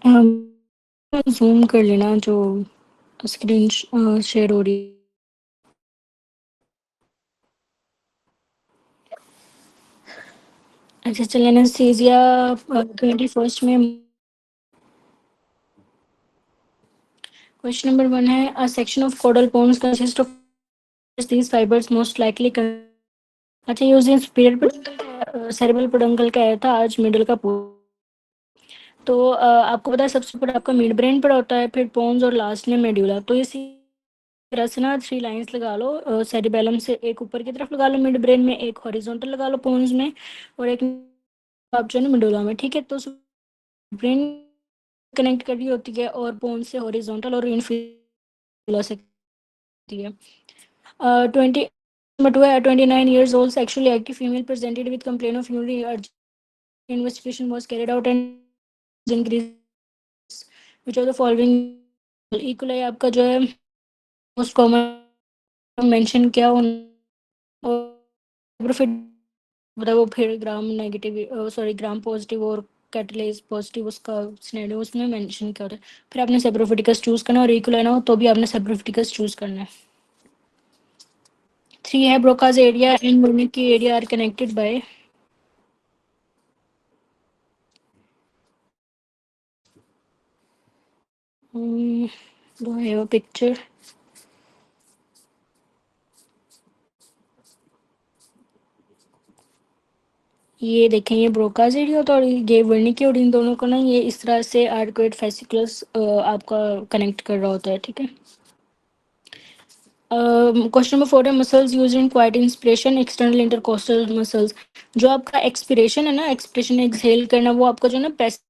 Zoom कर लेना जो स्क्रीन शेयर हो रही है। अच्छा चलिए एनेस्थीसिया 21st में क्वेश्चन नंबर 1 है a section of caudal bones consist of these fibers most likely अच्छा ये उस दिन पीरियड पर सेरेब्रल पेडुंकल का आया था, आज मिडल का तो आपको पता है सबसे ऊपर आपका मिड ब्रेन पड़ा होता है, फिर पोन्स और लास्ट में मेड्यूला। तो इसी तरह से ना 3 लाइंस लगा लो, सेरिबेलम से एक ऊपर की तरफ लगा लो मिड ब्रेन में, एक हॉरिजॉन्टल लगा लो पोन्स में और एक आप जो है ना मेडुला में, ठीक है। तो ब्रेन कनेक्ट कर रही होती है और पोन्स से हॉरिजॉन्टल और इनफिला से होती है। 20 नंबर 2 है 29 years old sexually active female presented with complaint of urinary urge. Investigation was carried out and increase which of the following equally आपका जो है मोस्ट कॉमन मेंशन किया और फिर वो फिर gram negative sorry gram positive और कैटलेज पॉजिटिव उसका सिनेरियो उसमें मेंशन किया होता है। फिर आपने सेप्रोफिटिकस चूज करना और इक्वल ना हो तो भी आपने सेप्रोफिटिकस चूज करना है। 3 है Broca's area and Wernicke's area are connected by do I have a picture? ये देखें ये ब्रोकाज एरिया होता है और ये वर्निकी और इन दोनों को ना ये इस तरह से आर्कोइड फेसिकुलस आपका कनेक्ट कर रहा होता है, ठीक है। क्वेश्चन नंबर 4 है muscles use in quite inspiration external intercostal muscles. जो आपका एक्सपिरेशन है ना, एक्सपिरेशन एक्सहेल करना, वो आपका जो है ना पैस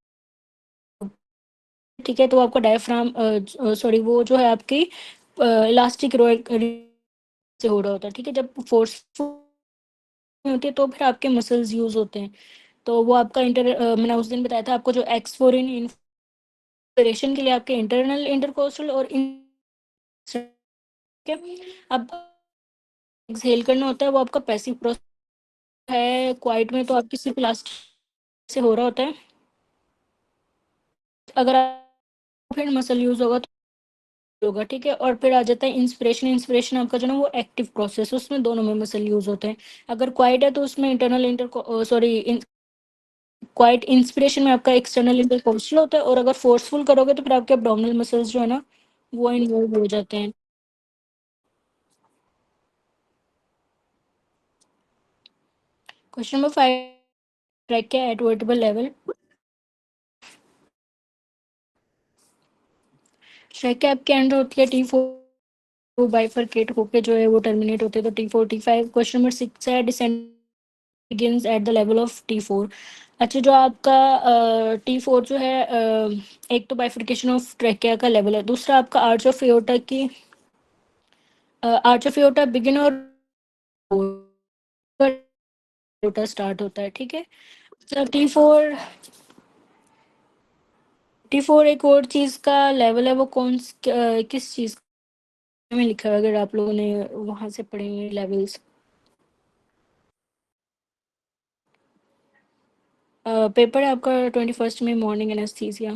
ठीक है। तो आपका डायफ्राम सॉरी वो जो है आपकी इलास्टिक से हो रहा होता है, ठीक है। जब फोर्सफुल होती है तो फिर आपके मसल्स यूज होते हैं। तो वो आपका मैंने उस दिन बताया था आपको जो एक्सफोरिन इंस्पिरेशन के लिए आपके इंटरनल इंटरकोस्टल और अब एक्सहेल करना होता है वो आपका पैसिव प्रोसेस है। क्वाइट में तो आपकी सिर्फ इलास्टिक से हो रहा होता है। अगर आप फिर मसल यूज होगा तो होगा, ठीक है। और फिर आ जाता है इंस्पिरेशन। इंस्पिरेशन आपका जो ना वो एक्टिव प्रोसेस, उसमें दोनों में मसल यूज होते हैं। अगर क्वाइट है तो उसमें internal inter sorry quite inspiration में आपका एक्सटर्नल इंटरकोस्टल होता है और अगर फोर्सफुल करोगे तो फिर आपके एब्डोमिनल मसल्स जो है ना वो इन्वॉल्व हो जाते हैं। Question number 5 trachea at vertebral level. Trachea आपके अंडर होती है T4 बाइफरकेट होके जो है वो टर्मिनेट होते हैं तो T4 T5। क्वेश्चन नंबर 6 है descend begins at the level of T4। अच्छा जो आपका T4 जो है एक तो बाइफर्केशन ऑफ ट्रैकिया का लेवल है, दूसरा आपका आर्च ऑफ एओर्टा की आर्च ऑफ एओर्टा बिगिन और एओर्टा स्टार्ट होता है, ठीक है। तो T4 एक और चीज का लेवल है, वो किस चीज में लिखा है अगर आप लोगों ने वहां से पढ़े हुए लेवल्स। पेपर है आपका 21st में मॉर्निंग एनेस्थीसिया।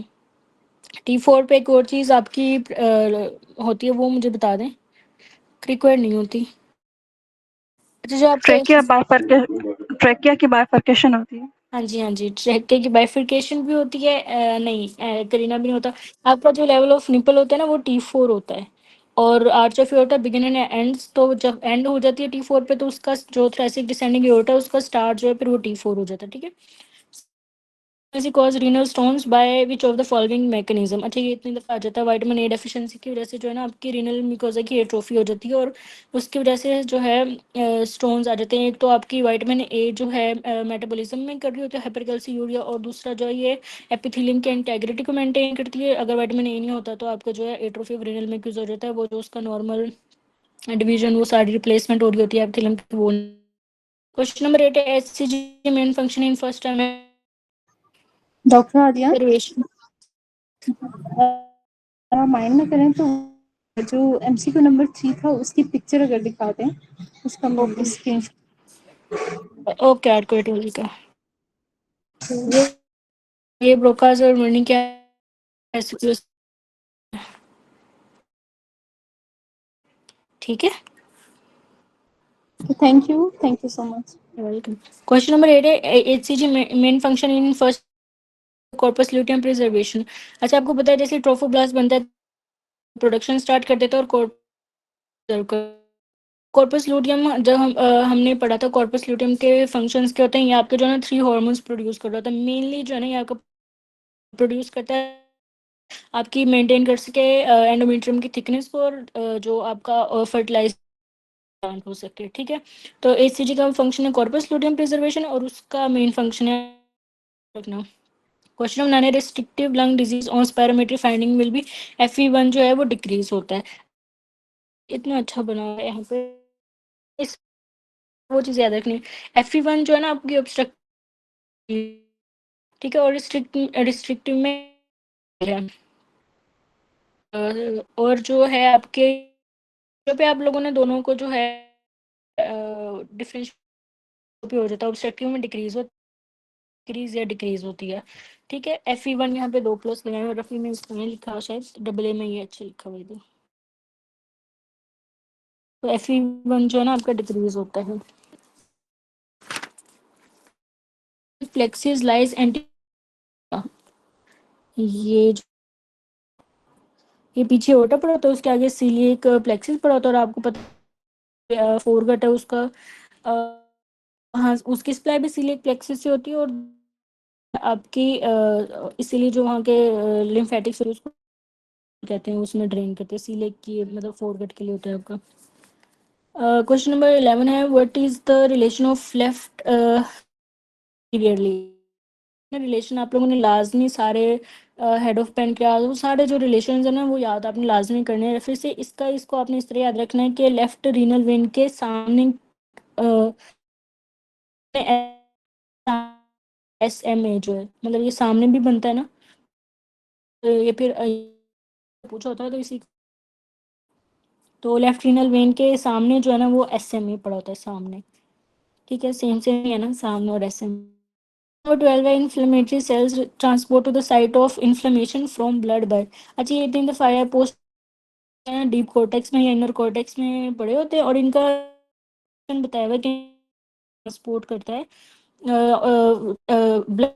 T4 पे एक और चीज आपकी होती है वो मुझे बता दें। रिक्वायर्ड नहीं होती। अच्छा जो आपका ट्रैकिया की बाइफर्केशन होती है। हाँ जी हाँ जी, ट्रैके की बाइफिकेशन भी होती है। नहीं करीना भी नहीं होता। आपका जो लेवल ऑफ निपल होता है ना वो T4 होता है और arch of aorta begin and ends. तो जब एंड हो जाती है T4 पे तो उसका जो थ्रेसिक डिसेंडिंग एओर्टा उसका स्टार्ट जो है फिर वो T4 हो जाता है, ठीक है। cause renal stones by which of the following mechanism। अच्छा ये इतनी दफा आ जाता है विटामिन ए डेफिशिएंसी की वजह से जो है ना आपकी रीनल म्यूकोजा की एट्रोफी हो जाती है और उसकी वजह से जो है स्टोन्स आ जाते हैं। एक तो आपकी विटामिन ए जो है मेटाबॉलिज्म में कर रही होती है हाइपरकैल्सियूरिया और दूसरा जो है ये एपिथेलियम की इंटेग्रिटी को मेंटेन करती है। अगर विटामिन ए नहीं होता तो आपका जो है एट्रोफी ऑफ रीनल म्यूकोजा हो जाता है, वो जो उसका नॉर्मल डिवीजन वो सारी रिप्लेसमेंट हो रही होती है एपिथेलियम की वो। क्वेश्चन नंबर 8 है HCG main function in first time doctor Adiya observation. Mind में करें तो जो MCQ नंबर 3 था उसकी पिक्चर अगर दिखा दें उसका ओके स्क्रीन। ओके आर्कोइड का ये ब्रोकाज और मर्नी क्या एसक्यूएस। ठीक है, thank you so much. Welcome. Question number 8 है HCG main function in first corpus luteum preservation. अच्छा, आपको पता है जैसे ट्रोफोब्लास्ट बनता है, प्रोडक्शन स्टार्ट कर देता है और कॉर्पस लूटियम, जब हमने पढ़ा था कॉर्पस लूटियम के फंक्शंस क्या होते हैं, ये आपके जो है ना 3 हार्मोन्स प्रोड्यूस कर रहा होता है मेनली, जो है ना ये आपका प्रोड्यूस करता है आपकी मेंटेन कर सके एंडोमेट्रियम की थिकनेस को, और जो आपका फर्टिलाइज हो सके। ठीक है, तो एचसीजी का फंक्शन है कॉर्पस लूटियम प्रिजर्वेशन, और उसका मेन फंक्शन है रखना। क्वेश्चन नंबर 9 है restrictive lung disease on spirometry finding will be FE1 जो है वो डिक्रीज होता है। इतना अच्छा बना है यहाँ पे, इस वो चीज़ याद रखनी। FE1 जो है ना आपकी ऑब्स्ट्रक्ट, ठीक है, और रिस्ट्रिक्टिव में है। और जो है आपके जो पे आप लोगों ने दोनों को जो है डिफरेंशिएट हो जाता है, ऑब्स्ट्रक्टिव में डिक्रीज या डिक्रीज होती है। ठीक है, FE1 यहाँ पे 2 प्लस लगाए और रफी में इसको नहीं लिखा, शायद डबल ए में ये अच्छा लिखा हुआ है। तो FE1 जो है ना आपका डिक्रीज होता है। फ्लेक्सिस लाइज एंटी, ये ये पीछे ओटा पड़ा होता है, उसके आगे सीलिएक प्लेक्सिस पड़ा होता है, और आपको पता है फोरगट है उसका, हाँ उसकी सप्लाई भी सीलिएक प्लेक्सिस से होती है, और आपकी इसीलिए जो वहाँ के लिम्फेटिक्स उसको कहते हैं, उसमें ड्रेन करते हैं सीलिएक की, मतलब फोरगट के लिए होता है आपका। क्वेश्चन नंबर 11 है what is the relation of left periodically. Relation आप लोगों ने लाजमी सारे हेड ऑफ पेन के वो सारे जो रिलेशन है ना वो याद आपने लाजमी करने हैं। फिर से इसको आपने इस तरह याद रखना है कि लेफ्ट रीनल वेन के सामने SMA जो है, मतलब ये सामने भी बनता है ना, तो ये फिर पूछा होता है तो इसी, तो लेफ्ट रीनल वेन के सामने जो है ना वो SMA पड़ा होता है सामने। ठीक है, सेम सेम ही है ना, सामने और SMA। नंबर 12 है inflammatory cells transport to the site of inflammation from blood bird. अच्छा, ये तीन दफा आया पोस्ट डीप कॉर्टेक्स में या इनर कॉर्टेक्स में पड़े होते हैं, और इनका बताया हुआ कि ट्रांसपोर्ट करता है ब्लड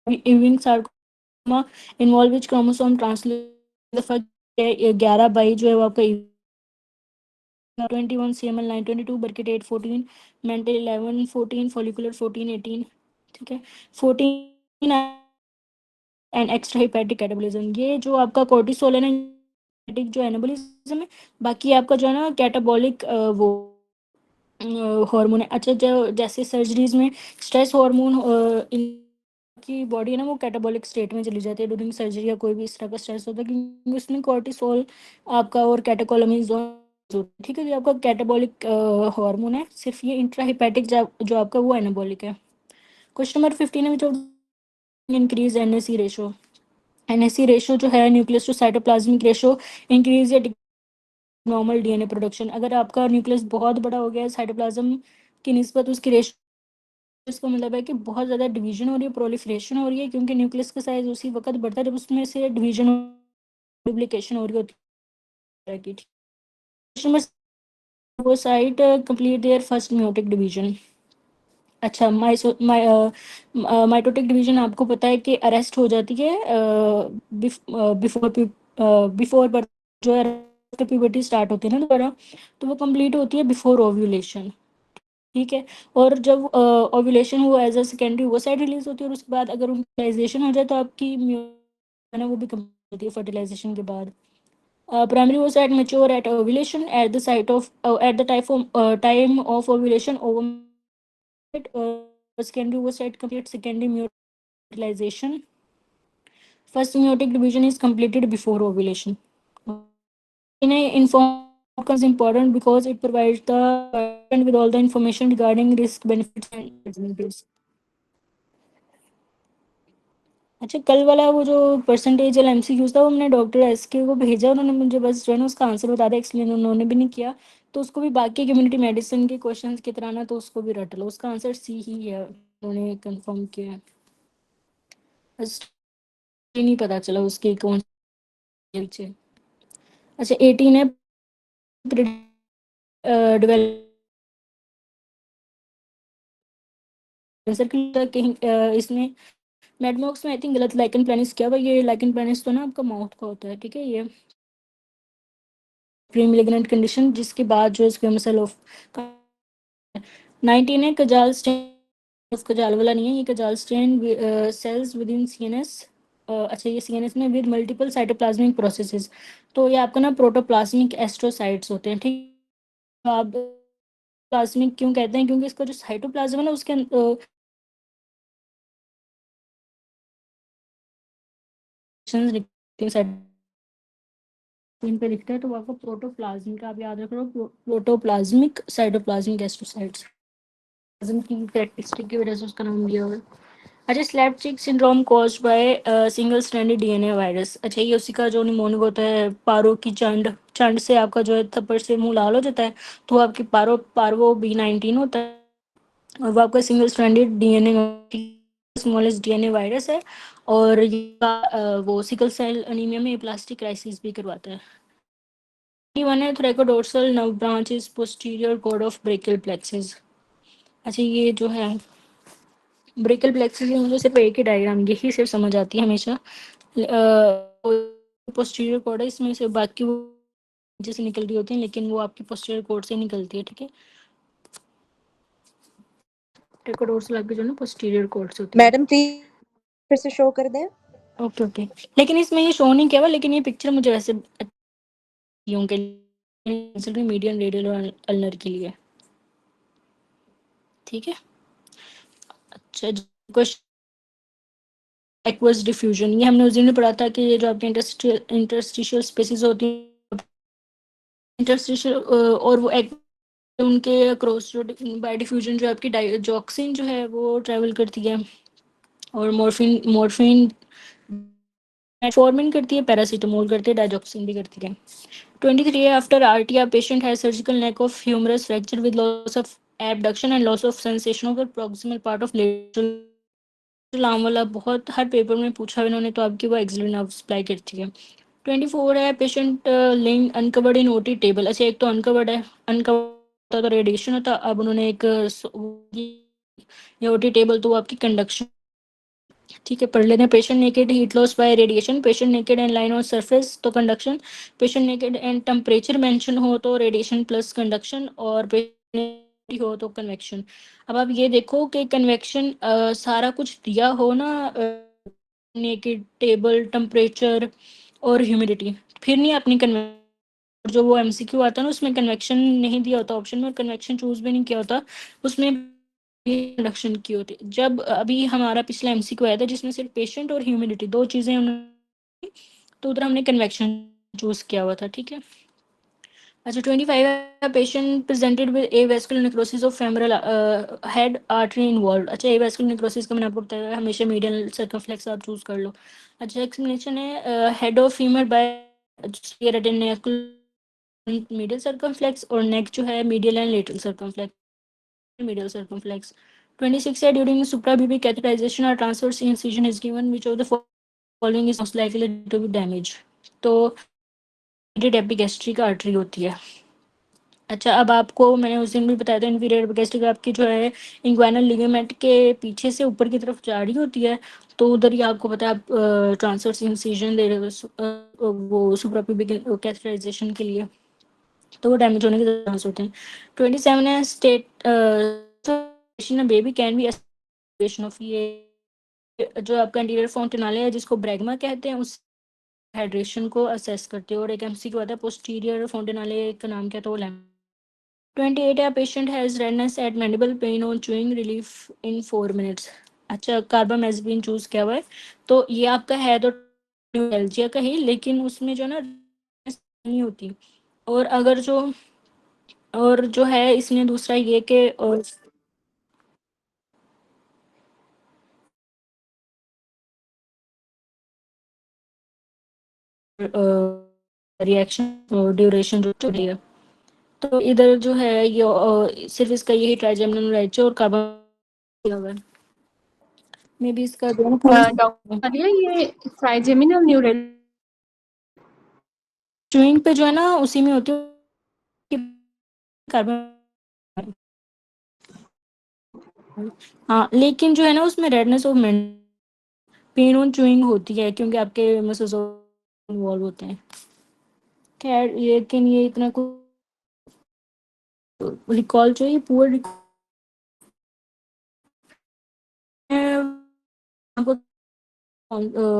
इविंग सार्कोमा इन्वॉल्व विच क्रोमोसोम ट्रांसलेट दफा 11 बाई जो है वो आपका 21 CML 922 बर्किट 814 मेंटल 11 14 फॉलिकुलर 14 18। ठीक है, 14 एंड एक्स्ट्रा हिपैटिक कैटाबोलिज्म, ये जो आपका कोर्टिसोल है ना, hepatic जो एनाबोलिज्म है, बाकी आपका जो है ना कैटाबॉलिक वो हार्मोन है। अच्छा, जो जैसे सर्जरीज में स्ट्रेस हार्मोन की बॉडी है ना वो कैटाबॉलिक स्टेट में चली जाती है ड्यूरिंग सर्जरी, या कोई भी इस तरह का स्ट्रेस होता है, क्योंकि उसमें कोर्टिसोल आपका और कैटेकोलामिन्स दोनों। ठीक है, जो आपका कैटाबॉलिक हार्मोन है, सिर्फ ये इंट्राहिपैटिक जो आपका वो एनाबॉलिक है। क्वेश्चन नंबर 15 है increase NAC ratio. NAC ratio जो है nucleus to cytoplasmic ratio increase या नॉर्मल DNA प्रोडक्शन। अगर आपका न्यूक्लियस बहुत बड़ा हो गया है साइटोप्लाज्म की निस्बत उसकी रेशो, इसका मतलब है कि बहुत ज़्यादा डिवीजन हो रही है, प्रोलिफरेशन हो रही है, क्योंकि न्यूक्लियस का साइज उसी वक्त बढ़ता है जब उसमें से डिवीजन डुप्लीकेशन हो रही होती है की। वो site complete their first meiotic division. अच्छा, माइटोटिक डिवीजन आपको पता है कि अरेस्ट हो जाती है बिफोर बिफोर बर्थ, जो है प्यूबर्टी स्टार्ट होती है ना दोबारा, तो वो कंप्लीट होती है बिफोर ओव्यूलेशन। ठीक है, और जब ओव्यूलेशन हुआ as a secondary oocyte release होती है, और उसके बाद अगर फर्टिलाइजेशन हो जाए तो आपकी है ना वो भी कंप्लीट होती है फर्टिलाइजेशन के बाद। Primary oocyte mature at ovulation at the site of at the time of ovulation secondary oocyte complete secondary mutilization. First meiotic division is completed before ovulation. In a informed outcome is important because it provides the patient with all the information regarding risk, benefits and alternatives. अच्छा, कल वाला वो जो percentage वाला MCQ था वो हमने doctor SK को भेजा, उन्होंने मुझे बस जो है ना उसका आंसर बता दिया, एक्सप्लेन उन्होंने भी नहीं किया। तो उसको भी बाकी कम्युनिटी मेडिसिन के क्वेश्चंस की तरह ना, तो उसको भी रट लो, उसका आंसर सी ही है, उन्होंने कंफर्म किया है। बस ये नहीं पता चला उसके कौन से। अच्छा 18 है डेवलप कहीं इसमें मेडमॉक्स में आई थिंक गलत लाइकन प्लानिस किया हुआ, ये लाइकन प्लानिस तो ना आपका माउथ का होता है, ठीक है। ये प्री मेलिग्नेंट कंडीशन जिसके बाद जो स्क्वेमस सेल ऑफ 19 है कजाल स्टेन, कजाल वाला नहीं है ये, Cajal stem cells within CNS. अच्छा ये सीएनएस में विद मल्टीपल साइटोप्लाज्मिक प्रोसेसेस, तो ये आपका ना प्रोटोप्लाज्मिक एस्ट्रोसाइट्स होते हैं, ठीक। तो आप प्लाज्मिक क्यों कहते हैं, क्योंकि इसका जो साइटोप्लाज्म है ना उसके इन पे लिखता है, तो वो आपको प्रोटोप्लाज्म का आप याद रख लो, प्रोटोप्लाज्मिक साइटोप्लाज्मिक एस्ट्रोसाइट्स की कैरेक्टरिस्टिक की वजह से उसका नाम दिया हुआ है। अच्छा स्लैप चिक syndrome caused by single stranded DNA virus. अच्छा ये उसी का जो निमोनिक होता है, पारो की चंड, चंड से आपका जो है थप्पड़ से मुंह लाल हो जाता है, तो आपकी पार्वो B19 होता है, और वो आपका single stranded DNA smallest DNA virus है, और ये वो सिकल सेल अनीमिया में प्लास्टिक क्राइसिस भी करवाता है। वन है thoracodorsal nerve branches posterior cord of brachial plexus. अच्छा ये जो है ब्रेकियल प्लेक्सस, मुझे सिर्फ एक ही डायग्राम यही सिर्फ समझ आती है हमेशा, पोस्टीरियर कॉर्ड है इसमें से, बाकी वो जैसे निकल रही होती है, लेकिन वो आपकी पोस्टीरियर कॉर्ड से निकलती है, ठीक है। थ्रेकोडोर्सल आपकी जो ना पोस्टीरियर कॉर्ड से होती है। मैडम प्लीज फिर से शो कर दें। ओके ओके, लेकिन इसमें ये शो नहीं किया हुआ, लेकिन ये पिक्चर मुझे वैसे के मीडियम रेडियल और अल्नर के लिए, ठीक है। अच्छा क्वेश्चन एक्वस डिफ्यूजन, ये हमने उस दिन भी पढ़ा था कि ये जो आपके इंटरस्टिशियल स्पेसिस होती है, इंटरस्टिशियल और वो उनके अक्रॉस जो बाय डिफ्यूजन जो आपकी डाइजॉक्सिन जो है वो ट्रेवल करती है, और मॉर्फिन मॉर्फिन मेटफॉर्मिन करती है, पैरासीटामोल करती है, डाइजॉक्सिन भी करती है। 23 आफ्टर आरटीआर पेशेंट है surgical neck of humerus fracture with loss of abduction and loss of sensation of the proximal part of lateral arm वाला बहुत हर पेपर में पूछा इन्होंने, तो आपकी वो एक्सिलरी नर्व सप्लाई करती है। 24 है पेशेंट लिंग अनकवर्ड इन ओटी टेबल। अच्छा एक तो अनकवर्ड है, अनकवर्ड होता तो रेडिएशन होता, अब उन्होंने एक ओटी टेबल तो वो आपकी कंडक्शन, ठीक है। पढ़ लेते हैं। Patient naked heat loss by radiation, patient naked and line on surface तो conduction, patient naked and temperature mention हो तो रेडिएशन प्लस कंडक्शन, और पेशेंट हो तो कन्वेक्शन। अब आप ये देखो कि कन्वेक्शन सारा कुछ दिया हो ना, नेकेड टेबल टेम्परेचर और ह्यूमिडिटी, फिर नहीं अपनी कन्वेक्शन, जो वो एमसीक्यू आता है ना उसमें कन्वेक्शन नहीं दिया होता ऑप्शन में, और कन्वेक्शन चूज भी नहीं किया होता उसमें, इंडक्शन की होती। जब अभी हमारा पिछला एमसीक्यू आया था जिसमें सिर्फ पेशेंट और ह्यूमिडिटी दो चीजें उन्होंने, तो उधर हमने कन्वेक्शन चूज किया हुआ था, ठीक है। अच्छा 25 patient presented with A vascular necrosis of femoral head artery involve. अच्छा ए वेस्कुलर नेक्रोसिस का मैंने आपको बताया हमेशा मीडियल सर्कमफ्लेक्स आप चूज कर लो। अच्छा एक्सप्लेनेशन है head of femur by medial circumflex, और नेक जो है medial and lateral circumflex, medial circumflex. 26 है during suprapubic catheterization or transverse incision is given which of the following is most likely to be damage, तो epigastric artery होती है। अच्छा अब आपको मैंने उस दिन भी बताया था इंफीरियर एपिगैस्ट्रिक आपकी जो है इंग्वाइनल लिगामेंट के पीछे से ऊपर की तरफ जा रही होती है, तो उधर ही आपको पता है आप ट्रांसवर्स इंसिजन दे रहे हो वो सुप्राप्यूबिक कैथेटराइजेशन के लिए, तो वो डैमेज होने के चांस होते हैं। 27 है state baby can be of ये जो आपका एंटीरियर फोंटेनाले है जिसको ब्रैगमा कहते हैं, उस हाइड्रेशन को असेस करते हैं, और एक एमसीक्यू आता है पोस्टीरियर फोंटेनाले का नाम क्या, तो वो 28 है patient has redness at mandible pain on chewing relief in 4 minutes. अच्छा कार्बामेज़पिन चूज किया हुआ है, तो ये आपका है तो एल्जिया का ही, लेकिन उसमें जो ना नहीं होती, और अगर जो और जो है इसमें दूसरा ये कि और रिएक्शन और ड्यूरेशन जो है, तो इधर जो है ये सिर्फ इसका यही ट्राइजेमिनल राइट और कार्बन मे बी इसका दोनों डॉक्टर आलिया, ये ट्राइजेमिनल न्यूरल चूइंग पे जो है ना उसी में होती है कार्बन। हाँ लेकिन जो है ना उसमें redness of pen on chewing होती है क्योंकि आपके मसल्स इन्वॉल्व होते हैं। खैर लेकिन ये इतना कुछ रिकॉल चाहिए पुअर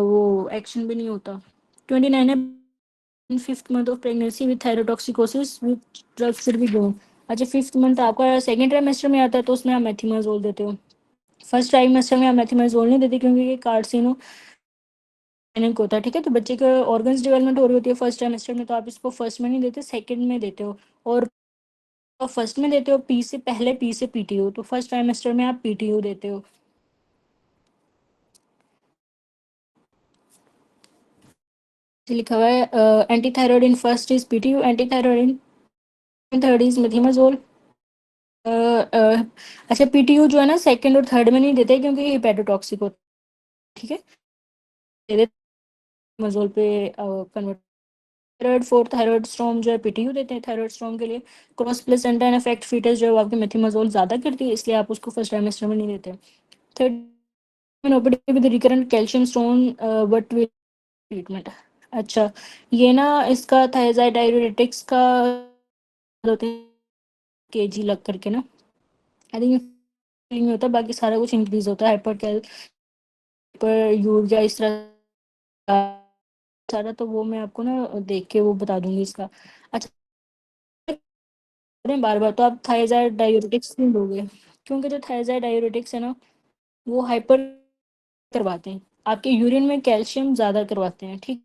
वो एक्शन भी नहीं होता। 29 है fifth month of pregnancy with thyrotoxicosis with drugs फिर भी गो। अच्छा फिफ्थ मंथ आपका सेकेंड ट्राइमेस्टर में आता है तो उसमें आप मेथिमाजोल देते हो। फर्स्ट ट्राइमेस्टर में आप मेथिमाजोल नहीं देते क्योंकि ये कार्सिनो होता है। ठीक है तो बच्चे के ऑर्गन्स डेवलपमेंट हो रही होती है फर्स्ट ट्राइमेस्टर में तो आप इसको फर्स्ट में नहीं देते सेकेंड में देते हो। और फर्स्ट में देते हो पी से पहले पी से पीटीयू तो फर्स्ट ट्राइमेस्टर में आप पीटीयू देते हो। लिखा हुआ है anti thyroid in first is PTU anti thyroid in third is methimazole. अच्छा पीटीयू जो है ना सेकंड और थर्ड में नहीं देते क्योंकि ये हेपेटोटॉक्सिक होता है। ठीक है दे देते मजोल पे convert. Thyroid for thyroid storm जो है पीटीयू देते हैं थायराइड स्ट्रॉम के लिए। Cross placenta and effect fetus जो है वो आपके मेथिमाजोल ज्यादा करती है इसलिए आप उसको फर्स्ट ट्राइमेस्टर में नहीं देते। Third OPD with recurrent calcium stone but with treatment. अच्छा ये ना इसका थायराइड डाययूरेटिक्स का होते हैं केजी लग करके ना आई थिंक नहीं होता बाकी सारा कुछ इंक्रीज होता है हाइपर कैल पर यूरिया इस तरह सारा तो वो मैं आपको ना देख के वो बता दूंगी इसका। अच्छा बार बार तो आप थायराइड डाययूरेटिक्स नहीं दोगे क्योंकि जो थायराइड डाययूरेटिक्स है ना वो हाइपर करवाते हैं आपके यूरिन में कैल्शियम ज़्यादा करवाते हैं। ठीक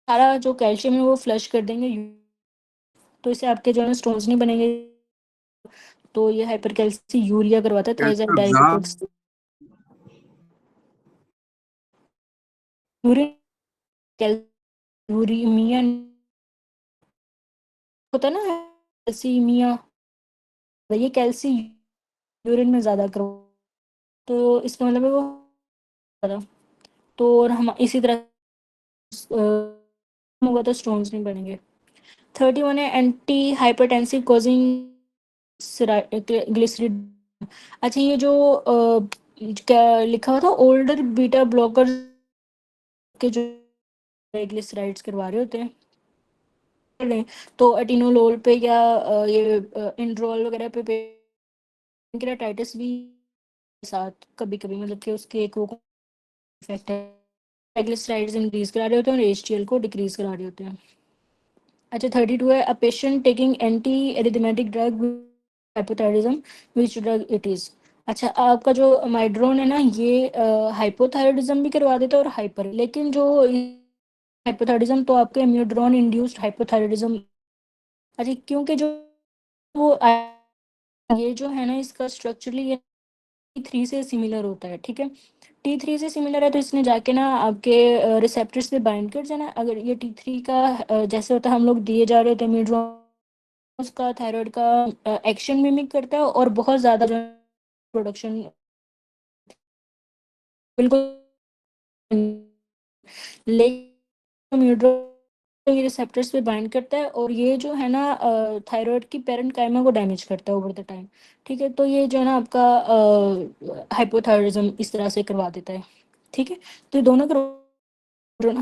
सारा जो कैल्शियम है वो फ्लश कर देंगे तो इससे आपके जो है ना स्टोन्स नहीं बनेंगे। तो ये हाइपर कैल्सी यूरिया करवाता है थायराइड डाययूरेटिक्स यूरिन कैल्यूरीमिया होता है ना कैल्सीमिया ये कैल्सी यूरिन में ज़्यादा करो तो इसका मतलब है वो ज़्यादा। तो और हम इसी तरह होगा तो स्टोन्स नहीं बनेंगे। 31 है एंटी हाइपरटेंसिव कोजिंग ग्लिसरीड। अच्छा ये जो क्या लिखा हुआ था ओल्डर बीटा ब्लॉकर के जो ग्लिसराइड्स करवा रहे होते हैं तो एटिनोलोल पे या ये इंड्रोल वगैरह पे पेनक्रेटाइटिस भी साथ कभी कभी मतलब कि उसके एक वो इफेक्ट है ट्राइग्लिसराइड्स इंक्रीज करा रहे होते हैं और एचडीएल को डिक्रीज करा रहे होते हैं। अच्छा 32 है a patient taking anti arithmetic drug hypothyroidism which drug it is. अच्छा आपका जो माइड्रोन है ना ये हाइपोथायरिज्म भी करवा देता है और हाइपर लेकिन जो हाइपोथायरिज्म तो आपके म्यूड्रॉन इंड्यूस्ड हाइपोथायरिज्म। अच्छा क्योंकि जो वो ये जो है ना इसका स्ट्रक्चरली T3 से सिमिलर होता है। ठीक है T3 से सिमिलर है तो इसने जाके ना आपके रिसेप्टर्स पे बाइंड कर जाना अगर ये T3 का जैसे होता है हम लोग दिए जा रहे थे म्यूड्रॉन उसका थायराइड का एक्शन मिमिक करता है और बहुत ज़्यादा जो प्रोडक्शन बिल्कुल लेकिन म्यूड्रॉन रिसेप्टर्स पे बाइंड करता है और ये जो है ना थायराइड की पेरेंट काइमा को डैमेज करता है ओवर द टाइम। ठीक है तो ये जो है ना आपका हाइपोथायरिज्म इस तरह से करवा देता है। ठीक है तो ये दोनों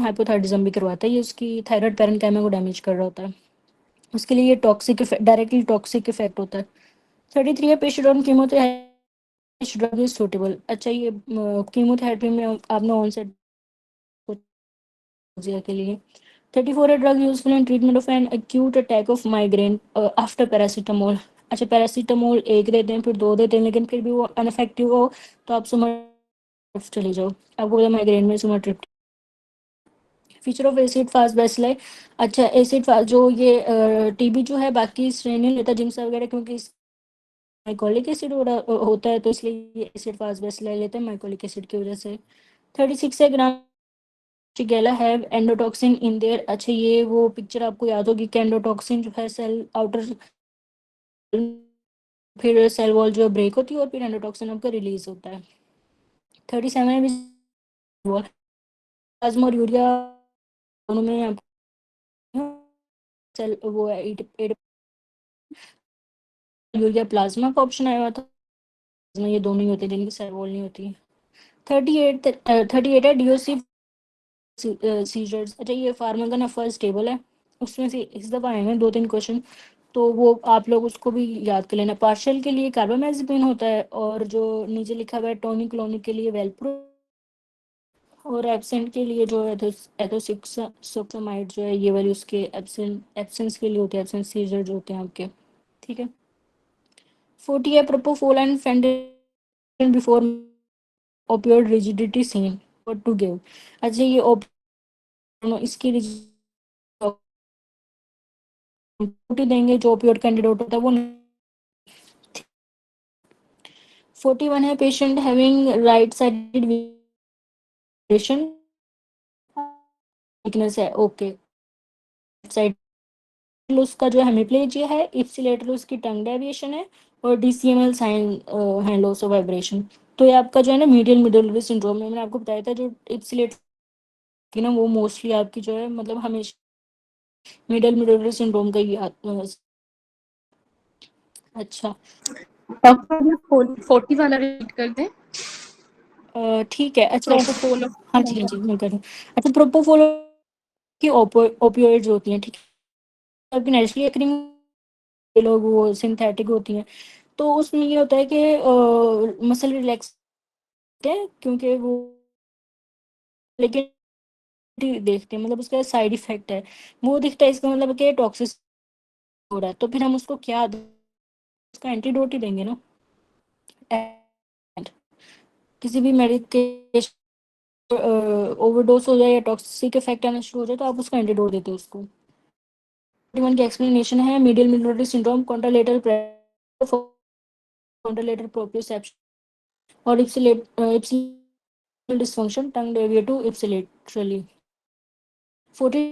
हाइपोथायरिज्म भी करवाता है ये उसकी थायराइड पेरेंट काइमा को डैमेज कर रहा होता है उसके लिए ये टॉक्सिक डायरेक्टली टॉक्सिक इफेक्ट होता है। 33 है patient on chemotherapy drug is suitable. अच्छा ये कीमोथेरेपी में आपने ऑनसेट के लिए 34 है drug useful in treatment of an acute attack of migraine after paracetamol. अच्छा पैरासीटामोल एक देते हैं फिर दो देते हैं लेकिन फिर भी वो अनइफेक्टिव हो तो आप सुमा चले जाओ आपको माइग्रेन में sumatriptan. Feature of acid fast bacilli. अच्छा एसिड फास्ट जो ये टीबी जो है बाकी स्ट्रेन नहीं लेता जिम्स वगैरह क्योंकि माइकोलिक एसिड होता है तो इसलिए ये एसिड फास्ट बेसिलाई लेते हैं माइकोलिक एसिड की वजह से। 36 है gram Shigella have endotoxin in there. अच्छा ये वो पिक्चर आपको याद होगी कि एंडोटॉक्सिन जो है सेल आउटर फिर सेल वॉल जो ब्रेक होती है और फिर एंडोटॉक्सिन आपका रिलीज होता है। 37 है प्लाज्मा और यूरिया दोनों में सेल वो है यूरिया प्लाज्मा का ऑप्शन आया हुआ था, ये दोनों ही होते हैं जिनकी सेल वॉल नहीं होती। 38 है डीओसी सीजर्स। अच्छा ये फार्मागन फर्स्ट टेबल है, उसमें से इस दफ़ा आएंगे 2-3 क्वेश्चन, तो वो आप लोग उसको भी याद कर लेना। पार्शियल के लिए कार्बामेज़ेपिन होता है और जो नीचे लिखा हुआ है टॉनिक क्लोनिक के लिए वेलप्रो, और एब्सेंट के लिए जो है एथोसिक्समाइड जो है ये वाली उसके एब्सेंस के लिए होते हैं, एब्सेंस सीजर जो होते हैं आपके। ठीक है। 40 है propofol and fentanyl before opioid rigidity seen what to give. अच्छा ये इसकी देंगे जो ओपियोइड कैंडिडेट होता है वो। 41 है patient having right sided vision weakness है, ओके साइड उसका जो हेमिप्लेजिया है, इप्सिलेटरल उसकी टंग डेविएशन है और डीसीएमएल साइन है लॉस ऑफ वाइब्रेशन। तो ये आपका जो है ना मीडियल मिडलरी सिंड्रोम में मैंने आपको बताया था, जो इप्सिलेटर की ना वो मोस्टली आपकी जो है मतलब हमेशा मिडल मिडलरी सिंड्रोम का ही अच्छा डॉक्टर 40 वाला रीड कर दें। ठीक है। अच्छा प्रोपोफोल हाँ जी हाँ जी मैं करूँ। अच्छा प्रोपोफोल की ओपियोइड्स होती हैं, ठीक है, अभी नेचुरली अकरिंग लोग वो सिंथेटिक होती हैं, तो उसमें ये होता है कि मसल रिलैक्स है क्योंकि वो, लेकिन देखते हैं मतलब उसका साइड इफेक्ट है वो दिखता है, इसका मतलब कि टॉक्सिस हो रहा है, तो फिर हम उसको क्या उसका एंटीडोट ही देंगे ना। किसी भी मेडिकेशन ओवरडोज हो जाए या टॉक्सिक इफेक्ट आना शुरू हो जाए तो आप उसका एंटीडोट देते हो उसको। 41 की एक्सप्लेनेशन है medial medullary syndrome contralateral contralateral proprioception और ipsilateral dysfunction tongue deviate to ipsilaterally. 40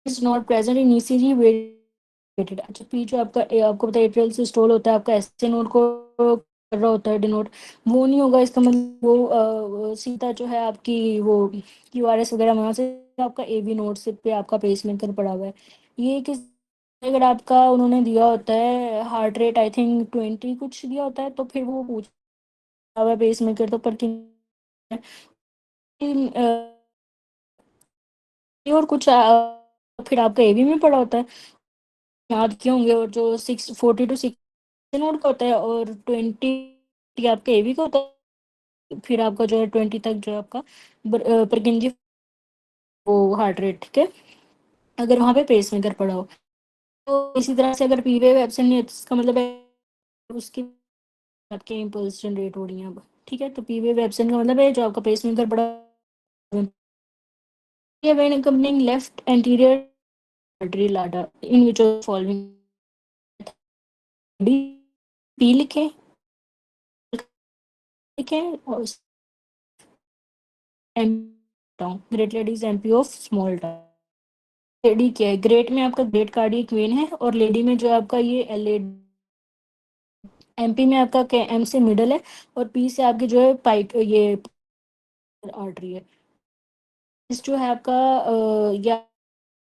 is not present in ECG weighted. अच्छा पी जो आपका आपको पता है एट्रियल सिस्टोल होता है आपका एसए नोड को कर रहा होता है डिनोट, वो नहीं होगा, इसका मतलब वो सीधा जो है आपकी वो क्यूआरएस वगैरह वहाँ से आपका एवी नोड से पे आपका पेसमेकर पड़ा हुआ है। ये किस अगर आपका उन्होंने दिया होता है हार्ट रेट आई थिंक 20 कुछ दिया होता है तो फिर वो पूछ रहा है पेसमेकर तो पर और कुछ फिर आपका एवी में पड़ा होता है, याद किए होंगे, और जो 640 to 60 नोड का होता है और 20 आपका एवी का होता है, फिर आपका जो है 20 तक जो है आपका परकिंजी वो हार्ट रेट, ठीक है, अगर वहाँ पे पेस मेकर पड़ा हो। तो इसी तरह से अगर पी वेव एब्सेंट नहीं है तो इसका मतलब है उसकी आपके इम्पल्स जनरेट हो रही हैं अब, ठीक है। तो पी वेव एब्सेंट का मतलब है जो आपका पेस मेकर पड़ा है when accompanying left anterior artery ladder in which of the following D P लिखें लिखें और am great ladies MP of small town. Lady क्या है, ग्रेट में आपका ग्रेट कार्डियक वेन है और लेडी में जो आपका ये एल एमपी में आपका एम से मिडल है और पी से आपकी जो है पाइप ये आर्टरी है। इस जो है आपका या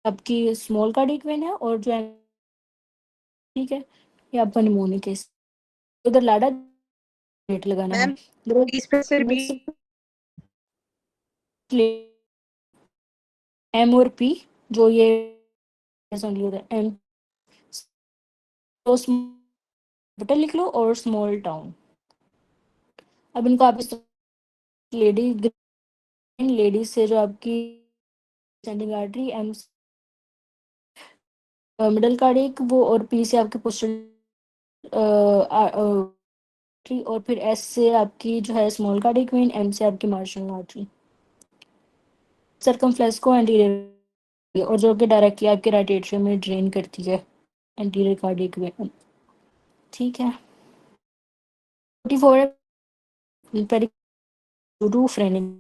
आपकी स्मॉल कार्डियक वेन है और जो है ठीक है ये आपका निमोनिक है, उधर लाडा ग्रेट लगाना है। मैम प्लीज फिर से रिपीट। एम और पी जो ये एम तो स्मॉल लिख लो और स्मॉल टाउन। अब इनको आप लेडी लेडीज से जो आपकी sending artery M middle cardiac वो और पी से आपके पोस्टल और फिर एस से आपकी जो है स्मॉल कार्डियक वेन, एम से आपकी मार्शल आर्टरी सर्कमफ्लेक्स को एंटीरियर और जो कि डायरेक्टली आपके राइट एट्रियम में ड्रेन करती है एंटीरियर कार्डियक वेन, ठीक है। 44 रूफ रेनिंग।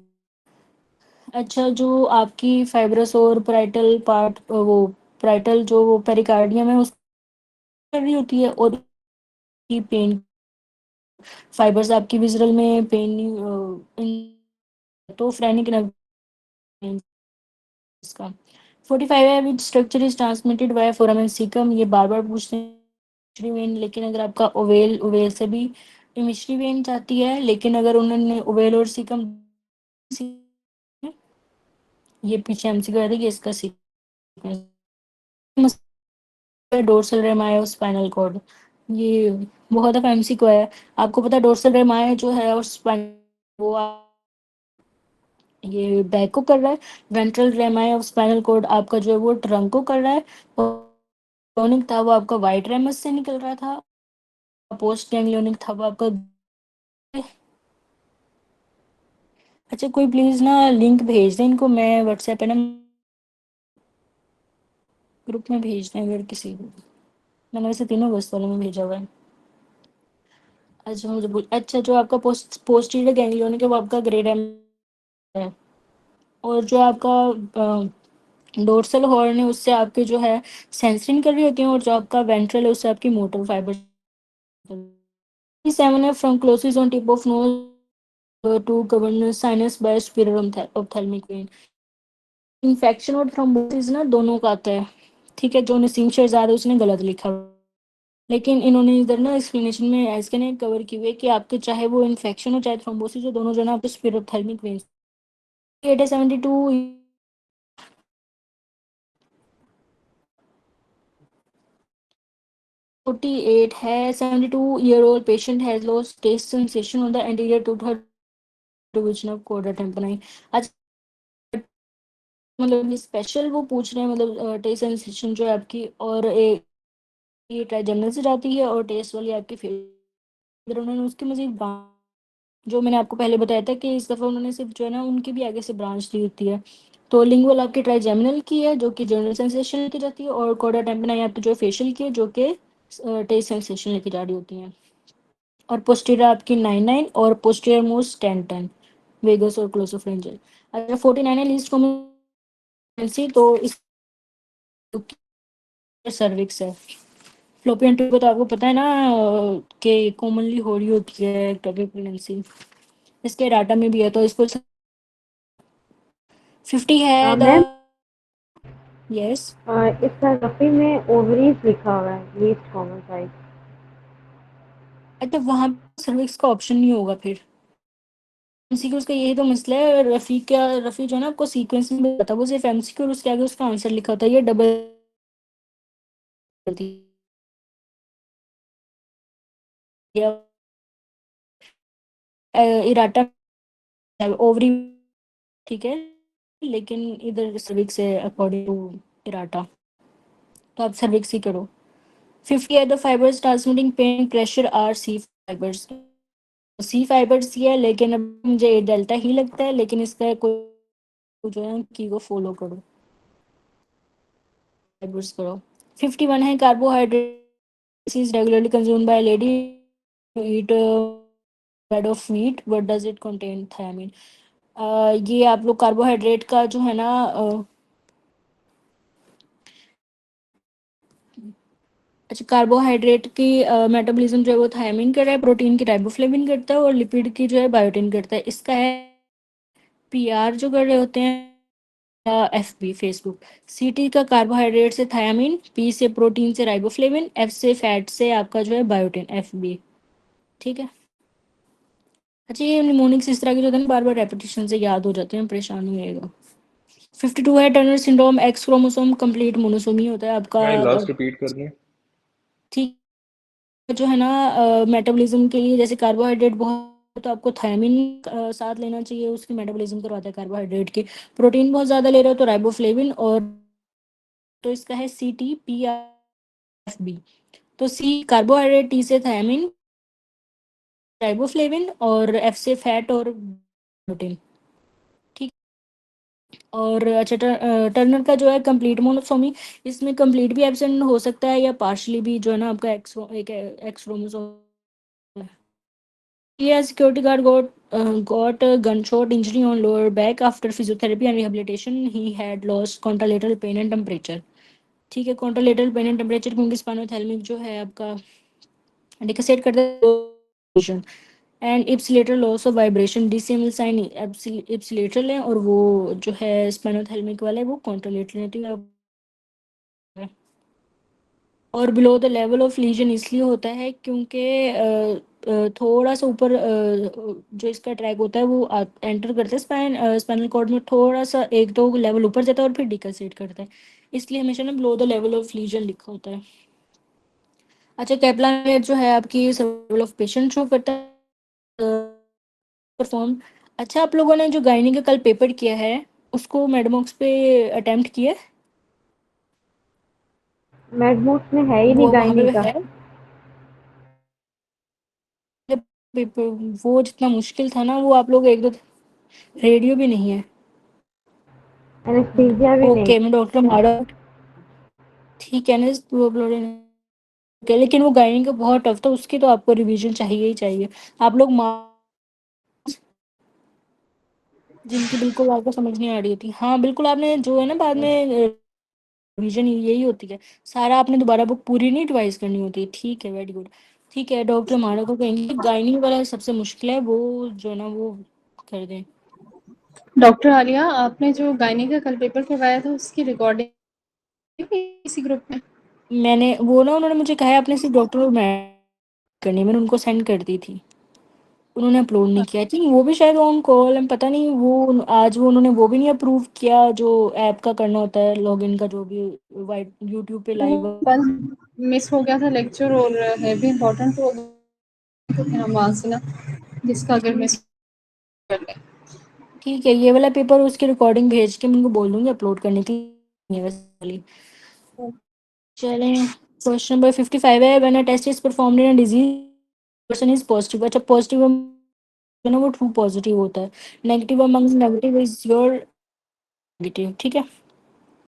अच्छा जो आपकी फाइब्रस और पैराइटल पार्ट वो पैराइटल जो पेरिकार्डियम है उस कर रही होती है और की पेन फाइबर्स आपकी विजरल में तो फ्रेनिक इसका 45 है which structure is transmitted by foramen caecum. ये बार बार पूछते हैं मिश्री वेन, लेकिन अगर आपका ओवेल ओवेल से भी मिश्री वेन चाहती है, लेकिन अगर उन्होंने ओवेल और सीकम ये पीछे एमसीक्यू आया था कि इसका सीक्वेंस डोर्सल रेमायो स्पाइनल कॉर्ड, ये बहुत दफा एमसीक्यू है। आपको पता है डोर्सल रेमायो जो है और स्पाइन वो ये बैक को कर रहा है, वेंट्रल रेमायो स्पाइनल कॉर्ड आपका जो है वो ट्रंक को कर रहा है, और गैंग्लियोनिक था वो आपका वाइट रेमस से निकल रहा था, पोस्ट गैंग्लियोनिक था वो आपका। अच्छा कोई प्लीज ना लिंक भेज दें इनको, मैं व्हाट्सएप पे ना ग्रुप में भेज दें अगर किसी को। मैंने वैसे तीनों बस वालों में भेजा हुआ है। अच्छा मुझे अच्छा जो आपका पोस्टीरियर गैंग्लियोनिक है वो आपका ग्रे रेम है, और जो आपका डोर्सल हॉर्न है उससे आपके जो है सेंसरिंग कर रही होती है, और जो आपका वेंट्रल है उससे आपकी मोटर फाइबर। 7 है फ्रॉम क्लोसिस on tip of nose to cavernous sinus by superior ophthalmic vein. Infection और थ्रोम्बोसिस ना दोनों का आता है, ठीक है। जो नसीम शहजाद है उसने गलत लिखा, लेकिन इन्होंने इधर ना एक्सप्लेनेशन में ऐसे ने कवर की हुई है कि आपके चाहे वो इन्फेक्शन हो चाहे थ्रोम्बोसिस हो, दोनों जो है ना आपके सुपीरियर ऑप्थेल्मिक वेन। 8 है 72 48 है 72-year-old patient has lost taste sensation on the anterior tooth her division of coda tympani। अच्छा मतलब ये स्पेशल वो पूछ रहे हैं, मतलब टेस्ट सेंसेशन जो है आपकी, और ये ट्राइजेमिनल से जाती है, और टेस्ट वाली आपकी फिर उन्होंने उसकी मजीद जो मैंने आपको पहले बताया था कि इस दफ़ा उन्होंने सिर्फ जो है ना उनकी भी आगे से ब्रांच दी होती है। तो लिंगुअल आपकी ट्राइजेमिनल की है जो कि जनरल सेंसेशन लेके जाती है, और कोडा टेम्पनाई आपकी जो फेशियल की है जो कि टेस्ट सेंसेशन लेके जा रही होती है। और पोस्टीरियर आपकी 9 और पोस्टीरियर मोस्ट 10 वेगस और क्लोसोफ्रेंजियल। अच्छा 49 है लीस्ट कॉमन, तो इस सर्विक्स है। फ्लोपियन ट्यूब तो आपको पता है ना कि कॉमनली हो रही होती है एक्टोपिक प्रेगनेंसी, इसके डाटा में भी है, तो इसको 50 है द मैम यस। इस सरफी में ओवरीज लिखा हुआ है लीस्ट कॉमन साइज। अच्छा वहाँ सर्विक्स का ऑप्शन नहीं होगा फिर, एमसीक्यू उसका यही तो मसला है। रफ़ी जो है ना आपको सीक्वेंस में बता, वो सिर्फ एमसीक्यू और उसके आगे उसका आंसर लिखा होता है, ये डबल इराटा ओवरी, ठीक है, लेकिन इधर सर्विक्स है अकॉर्डिंग टू इराटा, तो आप सर्विक्स ही करो। 50 है the fibres transmitting pain pressure are C fibres. C fibres ही है, लेकिन अब मुझे डेल्टा ही लगता है, लेकिन इसका कोई जो है की को फॉलो करो, फाइबर्स करो। 51 है carbohydrate is regularly consumed by lady eat bread of wheat what does it contain thiamine। ये आप लोग कार्बोहाइड्रेट का जो है ना अच्छा कार्बोहाइड्रेट की मेटाबॉलिज्म जो है वो थायमिन कर रहा है, प्रोटीन की राइबोफ्लेविन करता है, और लिपिड की जो है बायोटिन करता है। इसका है पीआर जो कर रहे होते हैं एफबी फेसबुक। सीटी का कार्बोहाइड्रेट से थायमिन, पी से प्रोटीन से राइबोफ्लेविन, एफ से फैट से आपका जो है बायोटिन एफबी, ठीक है। अच्छा ये निमोनिक्स इस तरह के जो होते हैं बार बार रेपिटेशन से याद हो जाते हैं, परेशान होइएगा। 52 है Turner syndrome, x chromosome complete monosomy होता है आपका, क्या ये लास्ट रिपीट कर दें? ठीक जो है ना मेटाबॉलिज्म के लिए जैसे कार्बोहाइड्रेट बहुत, तो आपको थायमिन साथ लेना चाहिए, उसकी मेटाबॉलिज्म करवाता है कार्बोहाइड्रेट की। प्रोटीन बहुत ज़्यादा ले रहे हो तो राइबोफ्लेविन, और तो इसका है C T P F B. तो सी कार्बोहाइड्रेट, टी से थायमिन राइबोफ्लेविन, और एफ से फैट और प्रोटीन, ठीक। और अच्छा टर्नर का जो है कंप्लीट मोनोसोमी, इसमें कंप्लीट भी एब्सेंट हो सकता है या पार्शली भी जो है ना आपका x chromosome. Yeah, security guard got a gunshot injury on lower back after physiotherapy and rehabilitation. He had lost contralateral pain and temperature। ठीक है, contralateral pain and temperature क्योंकि स्पाइनोथैलेमिक जो है आपका डिकसेट करते हैं and ipsilateral loss of vibration DCML sign ipsilateral है और वो जो है स्पेनोथेल्मिक वाला है वो कॉन्ट्रोलेटरेटिव है। और below the level of legion इसलिए होता है क्योंकि थोड़ा सा ऊपर जो इसका ट्रैक होता है वो एंटर करता है स्पाइनल कॉर्ड में, थोड़ा सा एक दो लेवल ऊपर जाता है और फिर डिकसेट करता है, इसलिए हमेशा ना below the level of legion लिखा होता है। अच्छा, कैप्लान जो है आपकी सर्वाइवल ऑफ पेशेंट शो करता है परफॉर्म। अच्छा, आप लोगों ने जो गायनी का कल पेपर किया है उसको मेडमॉक्स पे अटेम्प्ट किया है? मेडमोक्स में है ही नहीं वो वहाँ गायनी पे का। है पेपर, वो जितना मुश्किल था ना वो आप लोग एक दो, रेडियो भी नहीं है। एनेस्थीसिया भी नहीं। ओके, मैं डॉक्टर मारा, ठीक है ना, वो ओके, लेकिन वो गायनी का बहुत टफ था, उसकी तो आपको रिवीजन चाहिए ही चाहिए। आप लोग जिनकी बिल्कुल आपको समझ नहीं आ रही होती, हाँ बिल्कुल, आपने जो है ना बाद में रिवीजन यही होती है, सारा आपने दोबारा बुक पूरी नहीं रिवाइज करनी होती। ठीक है, वेरी गुड। ठीक है, डॉक्टर मारा को कहेंगे गायनी वाला सबसे मुश्किल है, वो जो है ना वो कर दें। डॉक्टर आलिया, आपने जो गायनी का कल पेपर करवाया था उसकी रिकॉर्डिंग इसी ग्रुप में? मैंने वो ना, उन्होंने मुझे कहा है आपने सिर्फ डॉक्टर और मैं करनी है, मैंने उनको सेंड कर दी थी, उन्होंने अपलोड नहीं किया। ठीक, वो भी शायद ऑन कॉल है, पता नहीं, वो आज वो उन्होंने वो भी नहीं अप्रूव किया जो ऐप का करना होता है, लॉगिन का, जो भी वाइट यूट्यूब पे वो लाइव। कल मिस हो गया था लेक्चर और है भी इम्पोर्टेंट, तो फिर हम वहाँ से ना जिसका अगर मिस कर लें। ठीक है, ये वाला पेपर उसकी रिकॉर्डिंग भेज के मैं उनको बोल दूंगी अपलोड करने की, ये वाली। चलें, क्वेश्चन नंबर 55 है, when a test is performed in a disease person is positive. अच्छा, पॉजिटिव ना वो ट्रू पॉजिटिव होता है, negative among negative is your negative. ठीक है।